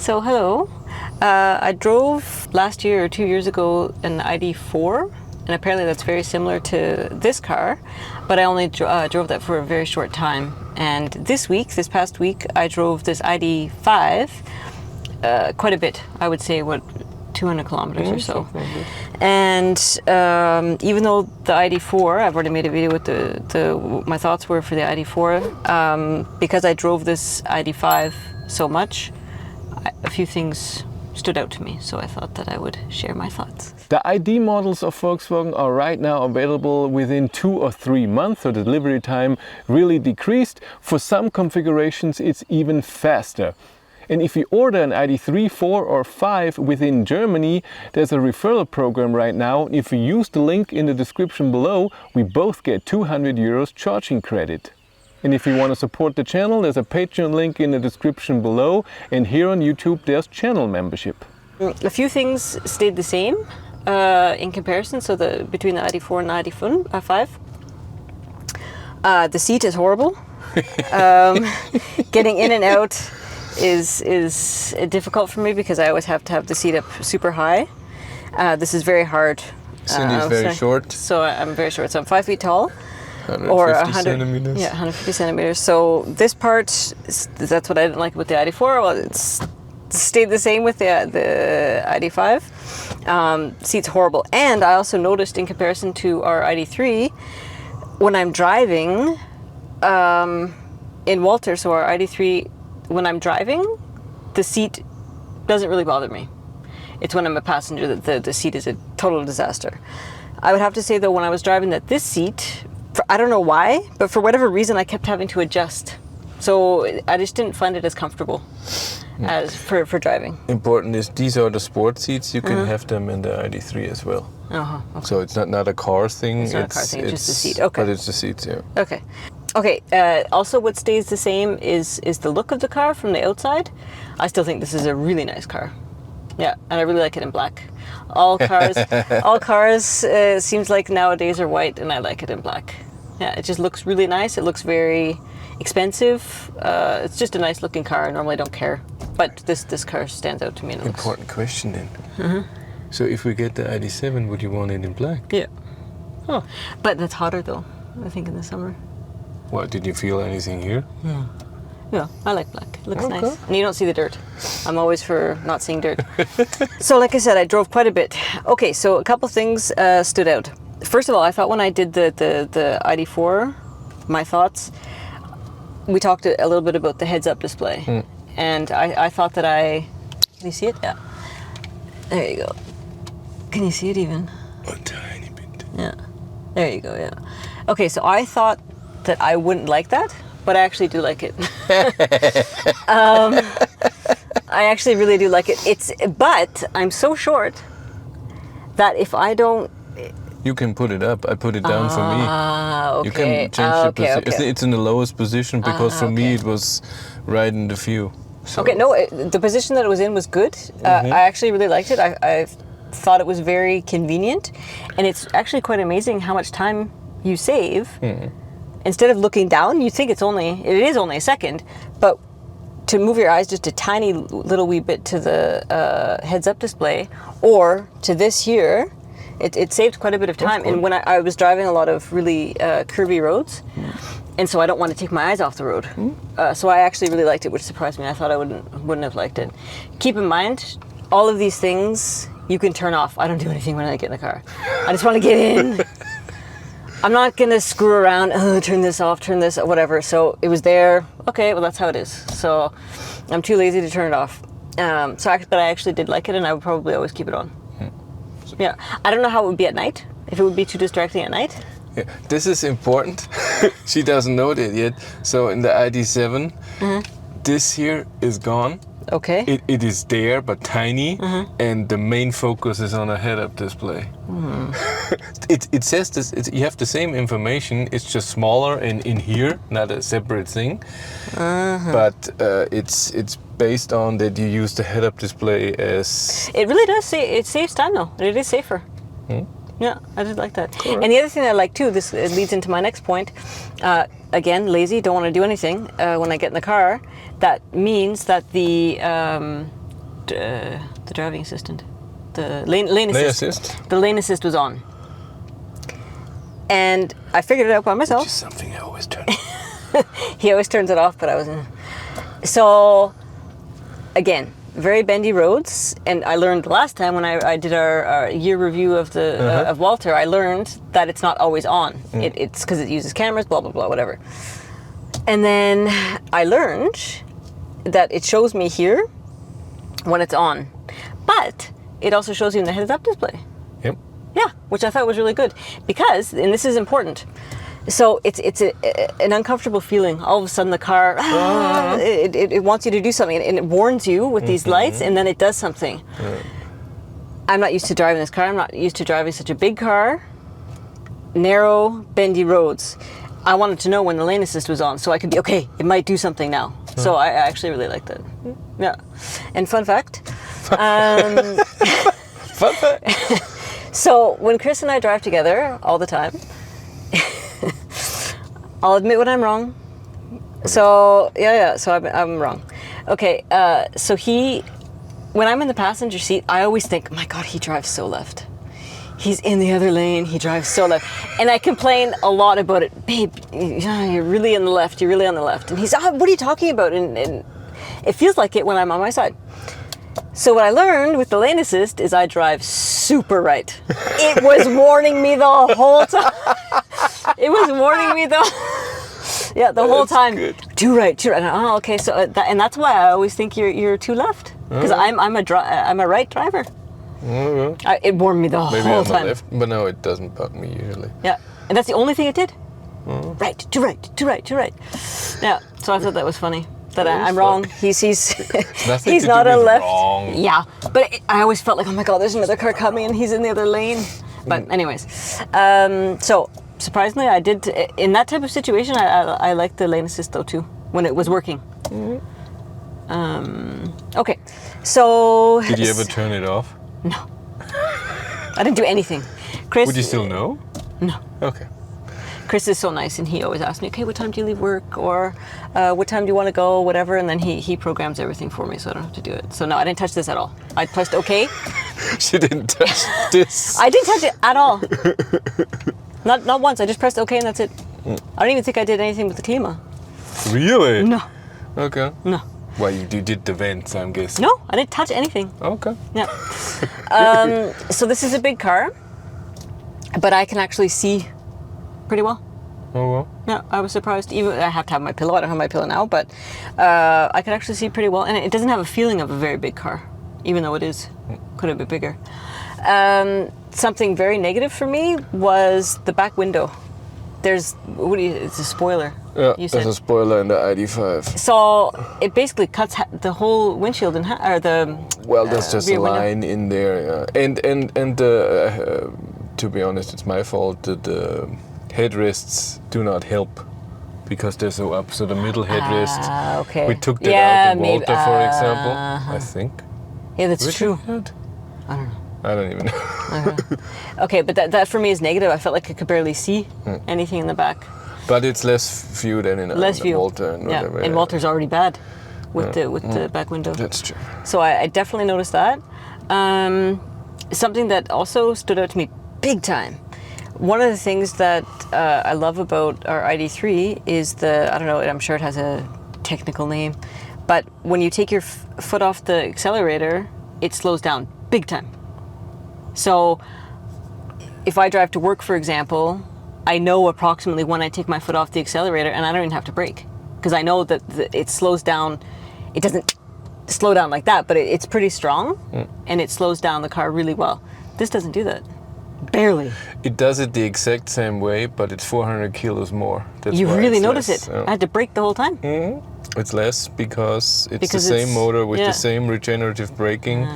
So hello, I drove last year or 2 years ago an Id.4, and apparently that's very similar to this car, but I only drove that for a very short time. And this past week, I drove this Id.5 quite a bit. I would say, 200 kilometers or so. And even though the Id.4, I've already made a video with my thoughts were for the Id.4, because I drove this Id.5 so much, a few things stood out to me, so I thought that I would share my thoughts. The ID models of Volkswagen are right now available within 2 or 3 months, so the delivery time really decreased. For some configurations it's even faster. And if you order an Id.3, 4 or 5 within Germany, there's a referral program right now. If you use the link in the description below, we both get 200 euros charging credit. And if you want to support the channel, there's a Patreon link in the description below. And here on YouTube, there's channel membership. A few things stayed the same in comparison, so between the Id.4 and the Id.5. The seat is horrible. Getting in and out is difficult for me because I always have to have the seat up super high. This is very hard. Cindy's very short. So I'm very short. So I'm 5 feet tall. 150 centimeters. Yeah, 150 centimeters. So this part, that's what I didn't like with the Id.4. Well, it's stayed the same with the Id.5. Seat's horrible. And I also noticed in comparison to our Id.3, when I'm driving in Walter, so our Id.3, when I'm driving, the seat doesn't really bother me. It's when I'm a passenger that the seat is a total disaster. I would have to say though, when I was driving this seat, I don't know why, but for whatever reason I kept having to adjust. So I just didn't find it as comfortable as for driving. Important is these are the sport seats. You can have them in the Id.3 as well. Okay. So it's not a car thing. It's not a car thing, it's just the seat. Okay. But it's the seats, yeah. Okay. Okay, also what stays the same is the look of the car from the outside. I still think this is a really nice car. Yeah, and I really like it in black. All cars seems like nowadays are white, and I like it in black. Yeah, it just looks really nice. It looks very expensive. It's just a nice looking car. I normally don't care, but this car stands out to me. Important question then. So if we get the Id.7, would you want it in black? Yeah. Oh, but that's hotter though, I think, in the summer. What, did you feel anything here? Yeah. Yeah, I like black. It looks nice. And you don't see the dirt. I'm always for not seeing dirt. So like I said, I drove quite a bit. Okay, so a couple things stood out. First of all, I thought when I did the Id.4, my thoughts, we talked a little bit about the heads-up display. And I thought that can you see it? Yeah. There you go. Can you see it even? A tiny bit. Yeah. There you go, yeah. Okay, so I thought that I wouldn't like that, but I actually do like it. I actually really do like it. But I'm so short that if I don't... You can put it up. I put it down for me. Okay. You can change the position. Okay. It's in the lowest position because for me it was right in the view. So. Okay, no, the position that it was in was good. I actually really liked it. I thought it was very convenient, and it's actually quite amazing how much time you save. Instead of looking down, you think it is only a second, but to move your eyes just a tiny little wee bit to the heads-up display or to this here, it saved quite a bit of time. And when I was driving a lot of really curvy roads, and so I don't want to take my eyes off the road. So I actually really liked it, which surprised me. I thought I wouldn't have liked it. Keep in mind, all of these things you can turn off. I don't do anything when I get in the car. I just want to get in. I'm not going to screw around, turn this off, turn this, whatever. So it was there. Okay, well, that's how it is. So I'm too lazy to turn it off. But I actually did like it, and I would probably always keep it on. Yeah. I don't know how it would be at night, if it would be too distracting at night. Yeah. This is important. She doesn't know that yet. So in the Id.7, this here is gone. Okay. It is there, but tiny, and the main focus is on a head-up display. It says this. You have the same information. It's just smaller and in here, not a separate thing. But it's based on that you use the head-up display as. It really does it saves time though. It is safer. Yeah, I did like that. Cool. And the other thing I like too, this leads into my next point. Again, lazy, don't want to do anything when I get in the car. That means that the the driving assistant, the lane assist. The lane assist was on, and I figured it out by myself. Which is something I always turn. He always turns it off, but I wasn't. So, again, very bendy roads, and I learned last time when I did our year review of the of Walter, I learned that it's not always on. It's because it uses cameras, blah blah blah, whatever. And then I learned that it shows me here when it's on, but it also shows you in the heads-up display. Yep. Yeah, which I thought was really good because, and this is important. So it's an uncomfortable feeling. All of a sudden, the car it wants you to do something, and it warns you with these lights, and then it does something. I'm not used to driving this car. I'm not used to driving such a big car, narrow, bendy roads. I wanted to know when the lane assist was on, so I could be okay. It might do something now. So I actually really liked it. Yeah. And fun fact. Fun fact. So when Chris and I drive together all the time. I'll admit when I'm wrong. So, so I'm wrong. Okay, so when I'm in the passenger seat, I always think, my God, he drives so left. He's in the other lane, he drives so left. And I complain a lot about it. Babe, you're really on the left, you're really on the left. And he's, what are you talking about? And it feels like it when I'm on my side. So what I learned with the lane assist is I drive super right. It was warning me the whole time. It was warning me the whole time. Good. Too right. Oh, okay. So and that's why I always think you're too left because I'm a right driver. It warned me the whole time. Left, but no, it doesn't bug me usually. Yeah, and that's the only thing it did. Right, too right. Yeah. So I thought that was funny. That I'm wrong. He's not a left. Wrong. Yeah, but I always felt like, oh my God, there's another car coming and he's in the other lane. But anyways, so surprisingly, I did in that type of situation. I liked the lane assist though too when it was working. Okay, so did you ever turn it off? No, I didn't do anything. Chris, would you still know? No. Okay. Chris is so nice, and he always asks me, okay, what time do you leave work, or what time do you want to go, whatever, and then he programs everything for me, so I don't have to do it. So no, I didn't touch this at all. I pressed OK. She didn't touch this. I didn't touch it at all. Not once. I just pressed OK, and that's it. I don't even think I did anything with the klima. Really? No. Okay. No. Well, you did the vents, I'm guessing. No, I didn't touch anything. Okay. Yeah. So this is a big car, but I can actually see pretty well. Oh well. Yeah, I was surprised. Even I have to have my pillow. I don't have my pillow now, but I can actually see pretty well, and it doesn't have a feeling of a very big car, even though it is quite a bit bigger. Something very negative for me was the back window. It's a spoiler. Yeah, there's a spoiler in the Id.5. So it basically cuts the whole windshield in half, or the. Well, there's just a line window in there, and to be honest, it's my fault that the headrests do not help because they're so up. So the middle headrest, okay. We took that out in Walter, for example. I think. Yeah, that's true. I don't know. I don't even know. Okay, but that for me is negative. I felt like I could barely see anything in the back. But it's less view than in Walter and whatever. And Walter's already bad with the back window. That's true. So I definitely noticed that. Something that also stood out to me big time. One of the things that I love about our Id.3 is I don't know, I'm sure it has a technical name, but when you take your foot off the accelerator, it slows down big time. So if I drive to work, for example, I know approximately when I take my foot off the accelerator, and I don't even have to brake because I know that it slows down. It doesn't slow down like that, but it's pretty strong, and it slows down the car really well. This doesn't do that. Barely. It does it the exact same way, but it's 400 kilos more. That's you really notice less. it. I had to brake the whole time. It's less because it's the same motor with the same regenerative braking,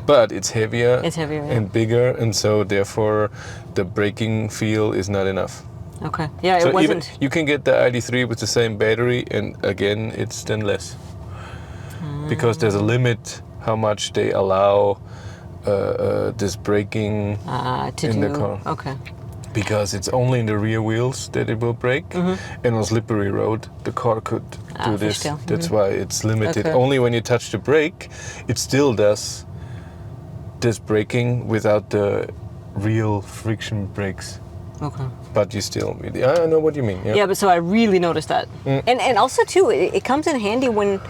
but it's heavier, and bigger, and so therefore the braking feel is not enough. Okay. Yeah, so it wasn't. You can get the Id.3 with the same battery, and again, it's then less. Because there's a limit how much they allow this braking in the car. Okay. Because it's only in the rear wheels that it will brake, and on slippery road, the car could do this. fishtail. That's why it's limited. Okay. Only when you touch the brake, it still does this braking without the real friction brakes. Okay. But you still, I know what you mean. Yeah, but so I really noticed that. And also too, it comes in handy when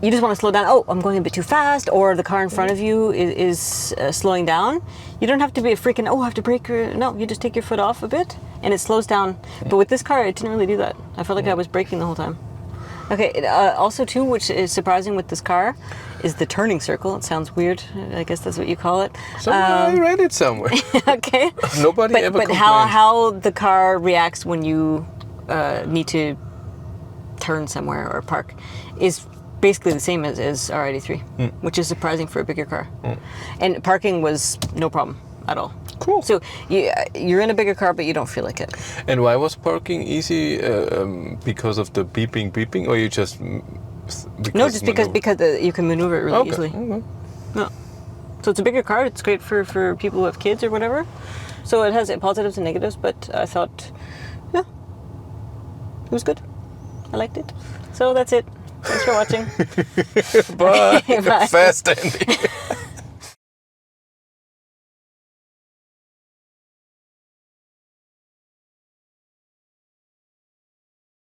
you just want to slow down. Oh, I'm going a bit too fast, or the car in front of you is slowing down. You don't have to be freaking, I have to brake. No, you just take your foot off a bit and it slows down. But with this car, it didn't really do that. I felt like I was braking the whole time. Okay, also too, which is surprising with this car, is the turning circle. It sounds weird. I guess that's what you call it. I read it somewhere. Okay. Nobody ever But complained. how the car reacts when you need to turn somewhere or park is basically the same as our Id.3, which is surprising for a bigger car. And parking was no problem at all. Cool. So you're in a bigger car, but you don't feel like it. And why was parking easy? Because of the beeping, or you just Just because you can maneuver it really easily. Okay. No. So it's a bigger car. It's great for people who have kids or whatever. So it has positives and negatives, but I thought, yeah, it was good. I liked it. So that's it. Thanks for watching. Bye. Bye. Fast ending.